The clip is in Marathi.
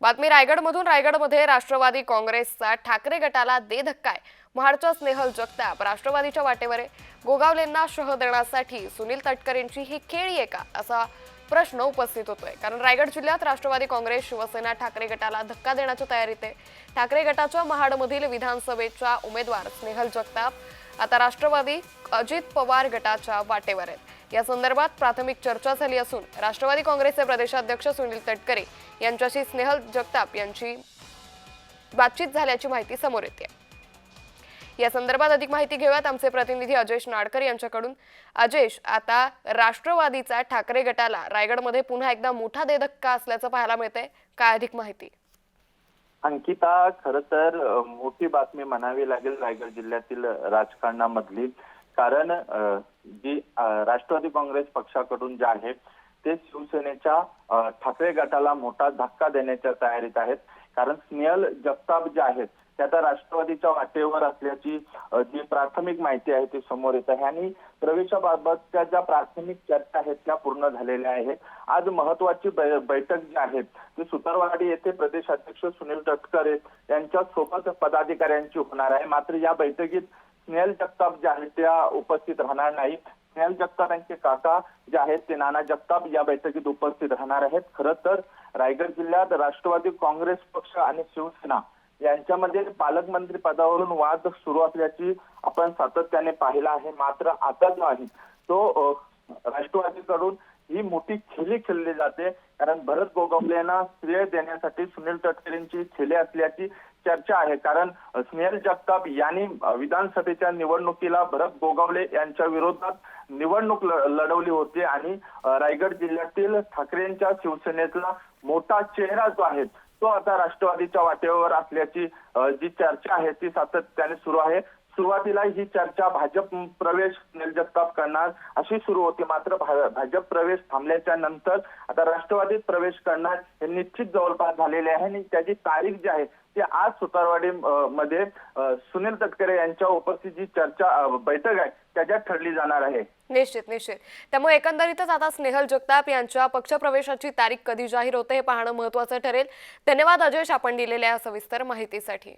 बातमी रायगडमधून. रायगडमध्ये राष्ट्रवादी काँग्रेसचा ठाकरे गटाला दे धक्का. महाडच्या स्नेहल जगताप राष्ट्रवादीच्या वाटेवर आहे. गोगावलेंना शह देण्यासाठी सुनील तटकरेंची ही खेळी आहे का, असा प्रश्न उपस्थित होतोय. कारण रायगड जिल्ह्यात राष्ट्रवादी काँग्रेस शिवसेना ठाकरे गटाला धक्का देण्याच्या तयारीत आहे. ठाकरे गटाच्या महाडमधील विधानसभेच्या उमेदवार स्नेहल जगताप आता राष्ट्रवादी अजित पवार गटाच्या वाटेवर आहेत. या संदर्भात प्राथमिक चर्चा झाली असून राष्ट्रवादी काँग्रेसचे प्रदेशाध्यक्ष सुनील तटकरे यांच्याशी स्नेहल जगताप यांची बातचीत झाल्याची माहिती समोर येते. या संदर्भात अधिक माहिती घेऊयात आमचे प्रतिनिधी अजयश नाडकर यांच्याकडून. अजयश, आता राष्ट्रवादीचा ठाकरे गटाला रायगडमध्ये पुन्हा एकदा मोठा दे धक्का असल्याचं पाहायला मिळतंय. काय अधिक माहिती? अंकिता, खरं तर मोठी बातमी म्हणावी लागेल रायगड जिल्ह्यातील राजकारणामधली. कारण जी राष्ट्रवादी काँग्रेस पक्षाकडून जे आहे ते शिवसेनेच्या ठाकरे गटाला मोठा धक्का देण्याच्या तयारीत आहेत. कारण स्नेहल जगताप जे आहेत ते आता राष्ट्रवादीच्या वाटेवर असल्याची जी प्राथमिक माहिती आहे ती समोर येत आहे आणि प्रवेशाबाबतच्या ज्या प्राथमिक चर्चा आहेत त्या पूर्ण झालेल्या आहेत. आज महत्वाची बैठक जी आहे ती सुतारवाडी येथे प्रदेशाध्यक्ष सुनील तटकरे यांच्या सोबत पदाधिकाऱ्यांची होणार आहे. मात्र या बैठकीत स्नेहल जगताप जे आहेत त्या उपस्थित राहणार नाही. स्नेहल जगताप यांचे काका जे आहेत ते नाना जगताप या बैठकीत उपस्थित राहणार आहेत. खरं तर रायगड जिल्ह्यात राष्ट्रवादी काँग्रेस पक्ष आणि शिवसेना यांच्यामध्ये पालकमंत्री पदावरून वाद सुरू असल्याची आपण सातत्याने पाहिला आहे. मात्र आता जो आहे तो राष्ट्रवादीकडून ही मोठी खेळी खेळली जाते. कारण भरत गोगावले यांना श्रेय देण्यासाठी सुनील तटकरेंची खेळी असल्याची चर्चा आहे. कारण स्नेहल जगताप यांनी विधानसभेच्या निवडणुकीला भरत गोगावले यांच्या विरोधात निवडणूक लढवली होती आणि रायगड जिल्ह्यातील ठाकरेंच्या शिवसेनेतला मोठा चेहरा जो आहे तो आता राष्ट्रवादीच्या वाटेवर असल्याची जी चर्चा आहे ती सातत्याने सुरू आहे. सुरुवातीला ही चर्चा भाजप प्रवेश स्नेहल जगताप करणार अशी सुरू होती. मात्र भाजप प्रवेश थांबल्याच्या नंतर आता राष्ट्रवादीत प्रवेश करणार हे निश्चित जवळपास झालेले आहे आणि त्याची तारीख जी आहे ती आज सुतारवाडी मध्ये सुनील तटकरे यांच्या उपस्थित जी चर्चा बैठक आहे त्याच्यात ठरली जाणार आहे. निश्चित. त्यामुळे एकंदरीतच आता स्नेहल जगताप यांच्या पक्षप्रवेशाची तारीख कधी जाहीर होते हे पाहणं महत्त्वाचं ठरेल. धन्यवाद अजयश, आपण दिलेल्या सविस्तर माहितीसाठी.